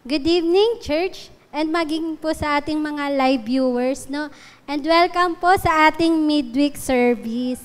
Good evening, church, and maging po sa ating mga live viewers, no? And welcome po sa ating midweek service.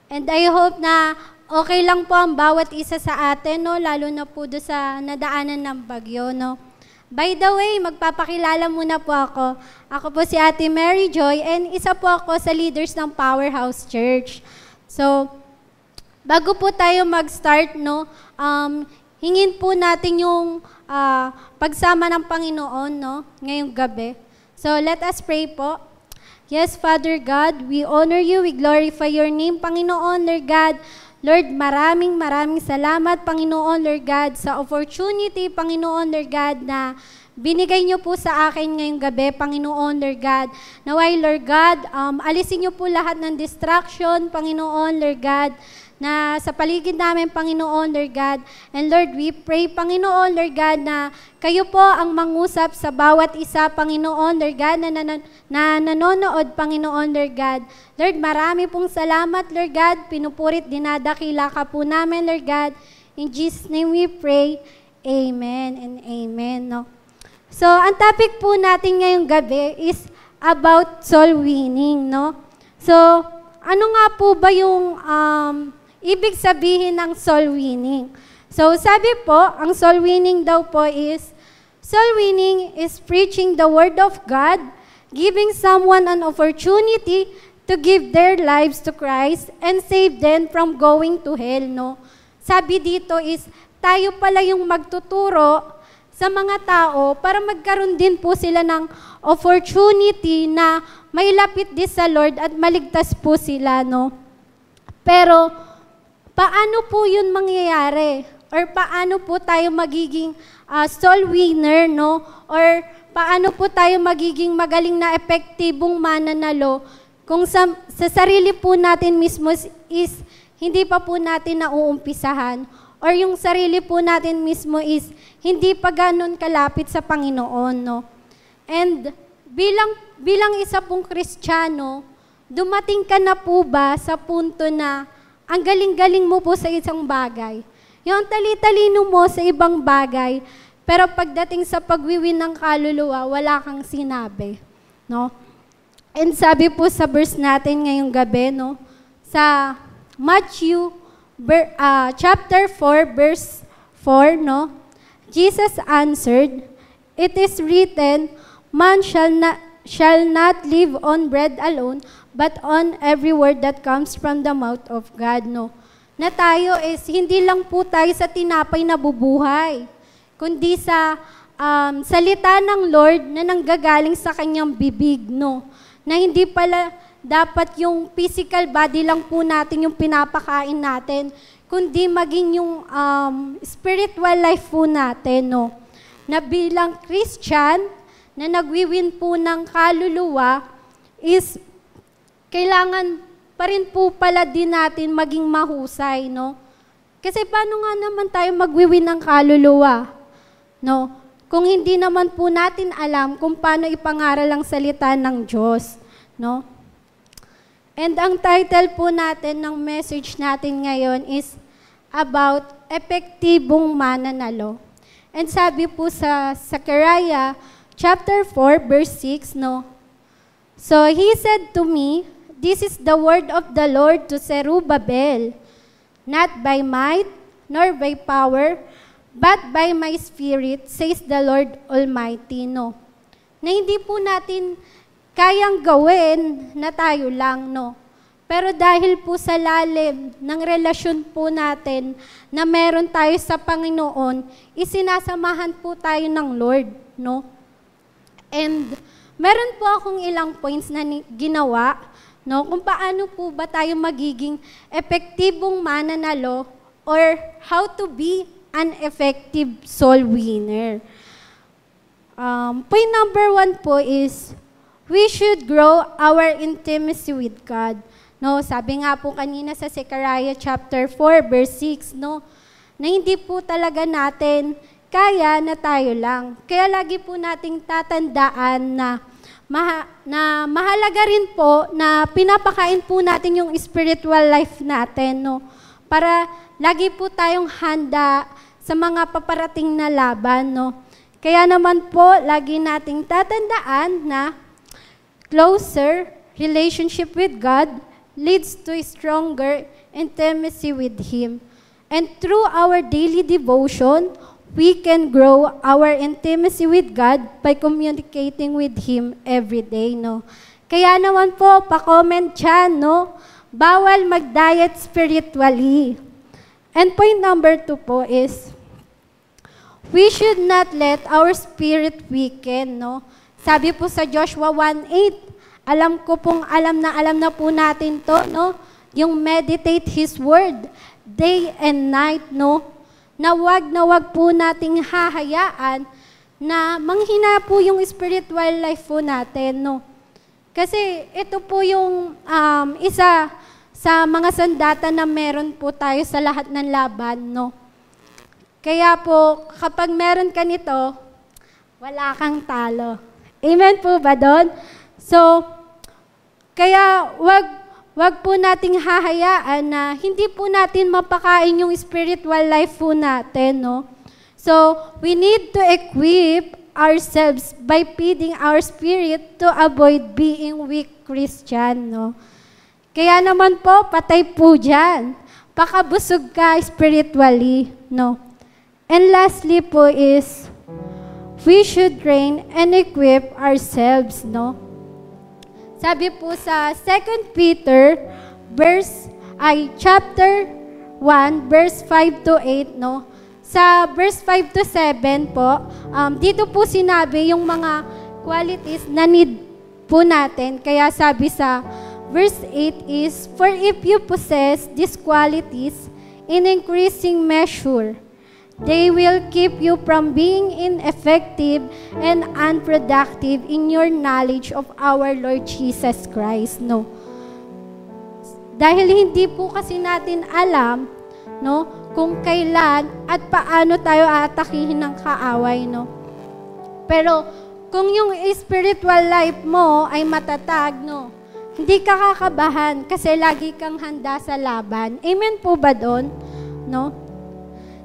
And I hope na okay lang po ang bawat isa sa atin, no? Lalo na po doon sa nadaanan ng bagyo, no? By the way, magpapakilala muna po ako. Ako po si Ate Mary Joy, and isa po ako sa leaders ng Powerhouse Church. So, bago po tayo mag-start, no, hingin po natin yung pagsama ng Panginoon, no, ngayong gabi. So, let us pray po. Yes, Father God, we honor you, we glorify your name, Panginoon, Lord God. Lord, maraming salamat, Panginoon, Lord God, sa opportunity, Panginoon, Lord God, na binigay niyo po sa akin ngayong gabi, Panginoon, Lord God. Naway, Lord God, alisin niyo po lahat ng distraction, Panginoon, Lord God, na sa paligid namin, Panginoon, Lord God. And Lord, we pray, Panginoon, Lord God, na kayo po ang mangusap sa bawat isa, Panginoon, Lord God, na nanonood, Panginoon, Lord God. Lord, marami pong salamat, Lord God. Pinupurit, dinadakila ka po namin, Lord God. In Jesus' name we pray. Amen and amen. No? So, ang topic po natin ngayong gabi is about soul winning. No? So, ano nga po ba yung ibig sabihin ng soul winning? So, sabi po, ang soul winning daw po is, soul winning is preaching the word of God, giving someone an opportunity to give their lives to Christ and save them from going to hell, no? Sabi dito is, tayo pala yung magtuturo sa mga tao para magkaroon din po sila ng opportunity na mailapit din sa Lord at maligtas po sila, no? Pero, paano po yun mangyayari? Or paano po tayo magiging soul winner, no? Or paano po tayo magiging magaling na epektibong mananalo kung sa sarili po natin mismo is hindi pa po natin nauumpisahan, or yung sarili po natin mismo is hindi pa ganun kalapit sa Panginoon, no? And bilang isa pong Kristiyano, dumating ka na po ba sa punto na ang galing-galing mo po sa isang bagay? Yung tali-talino mo sa ibang bagay, pero pagdating sa pagwiwin ng kaluluwa, wala kang sinabi, no? And sabi po sa verse natin ngayong gabi, no, sa Matthew chapter 4, verse 4, no, Jesus answered, "It is written, man shall not live on bread alone, but on every word that comes from the mouth of God," no. Na tayo is hindi lang po tayo sa tinapay na bubuhay, kundi sa salita ng Lord na nanggagaling sa kanyang bibig, no. Na hindi pala dapat yung physical body lang po natin yung pinapakain natin, kundi maging yung spiritual life po natin, no. Na bilang Christian, na nagwiwin po ng kaluluwa, is kailangan pa rin po pala din natin maging mahusay, no. Kasi paano nga naman tayo magwiwin ng kaluluwa, no? Kung hindi naman po natin alam kung paano ipangaral ang salita ng Diyos, no? And ang title po natin ng message natin ngayon is about epektibong mananalo. And sabi po sa Zechariah chapter 4 verse 6, no? So he said to me, "This is the word of the Lord to Zerubbabel, not by might nor by power, but by my spirit, says the Lord Almighty," no? Na hindi po natin kayang gawin na tayo lang, no? Pero dahil po sa lalim ng relasyon po natin na meron tayo sa Panginoon, isinasamahan po tayo ng Lord, no? And meron po akong ilang points na ginawa, no? Kung paano po ba tayo magiging epektibong mananalo or how to be an effective soul winner. Point number 1 po is, we should grow our intimacy with God. No, sabi nga po kanina sa Zechariah chapter 4 verse 6, no, na hindi po talaga natin kaya na tayo lang. Kaya lagi po nating tatandaan na mahalaga rin po na pinapakain po natin yung spiritual life natin, no, para lagi po tayong handa sa mga paparating na laban, no. Kaya naman po, lagi nating tatandaan na closer relationship with God leads to a stronger intimacy with Him. And through our daily devotion, we can grow our intimacy with God by communicating with Him every day, no? Kaya naman po, pa-comment dyan, no? Bawal mag-diet spiritually. And point number 2 po is, we should not let our spirit weaken, no? Sabi po sa Joshua 1:8, alam na po natin to, no? Yung meditate His word, day and night, no? Na wag po nating hahayaan na manghina po yung spiritual life po natin, no? Kasi ito po yung isa sa mga sandata na meron po tayo sa lahat ng laban, no? Kaya po, kapag meron ka nito, wala kang talo. Amen po ba doon? So, kaya wag po nating hahayaan na hindi po natin mapakain yung spiritual life po natin, no? So, we need to equip ourselves by feeding our spirit to avoid being weak Christian, no? Kaya naman po, patay po dyan. Pakabusog ka spiritually, no? And lastly po is, we should train and equip ourselves, no? Sabi po sa 2 Peter, chapter 1, verse 5 to 8, no? Sa verse 5 to 7 po, dito po sinabi yung mga qualities na need po natin. Kaya sabi sa verse 8 is, for if you possess these qualities in increasing measure, they will keep you from being ineffective and unproductive in your knowledge of our Lord Jesus Christ, no? Dahil hindi po kasi natin alam, no, kung kailan at paano tayo atakihin ng kaaway, no? Pero kung yung spiritual life mo ay matatag, no, hindi ka kakabahan kasi lagi kang handa sa laban. Amen po ba doon? No?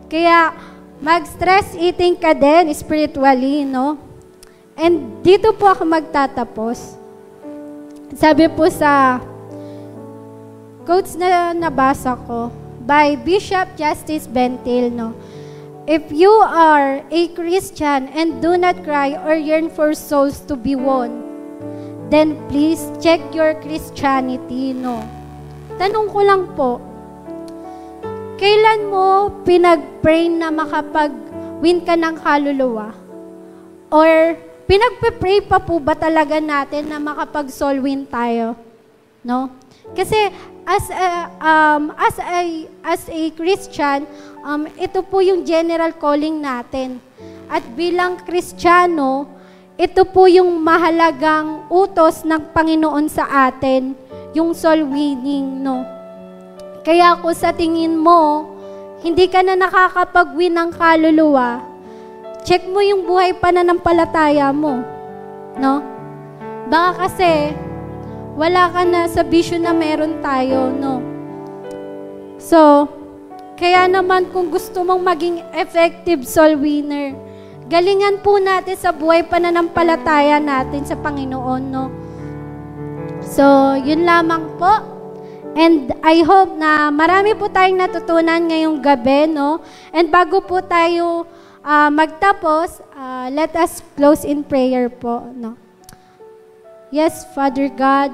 Kaya, mag-stress eating ka din spiritually, no? And dito po ako magtatapos. Sabi po sa quotes na nabasa ko, by Bishop Justice Bentil, no? If you are a Christian and do not cry or yearn for souls to be won, then please check your Christianity, no? Tanong ko lang po, kailan mo pinag-pray na makapag-win ka ng kaluluwa? Or pinag-pray pa po ba talaga natin na makapag-soul win tayo? No? Kasi as a Christian, ito po yung general calling natin. At bilang Kristiyano, ito po yung mahalagang utos ng Panginoon sa atin, yung soul winning, no? Kaya kung sa tingin mo, hindi ka na nakakapag-win ng kaluluwa, check mo yung buhay pananampalataya mo, no? Baka kasi, wala ka na sa vision na meron tayo, no? So, kaya naman kung gusto mong maging effective soul winner, galingan po natin sa buhay pananampalataya natin sa Panginoon, no? So, yun lamang po. And I hope na marami po tayong natutunan ngayong gabi, no? And bago po tayo magtapos, let us close in prayer po, no? Yes, Father God,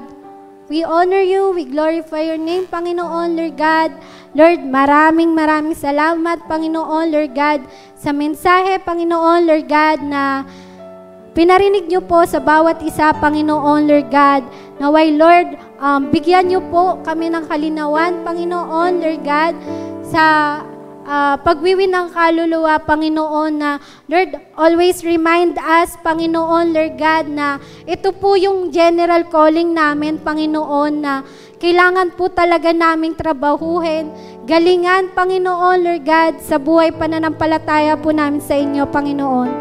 we honor you, we glorify your name, Panginoon, Lord God. Lord, maraming salamat, Panginoon, Lord God, sa mensahe, Panginoon, Lord God, na pinarinig niyo po sa bawat isa, Panginoon, Lord God. Naway, Lord, bigyan niyo po kami ng kalinawan, Panginoon, Lord God, sa pagwiwin ng kaluluwa, Panginoon, na, Lord, always remind us, Panginoon, Lord God, na ito po yung general calling namin, Panginoon, na kailangan po talaga naming trabahuhin, galingan, Panginoon, Lord God, sa buhay pananampalataya po namin sa inyo, Panginoon.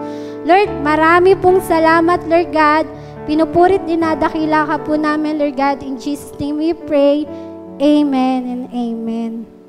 Lord, marami pong salamat, Lord God. Pinupurit, dinadakila ka po namin, Lord God. In Jesus' name we pray. Amen and amen.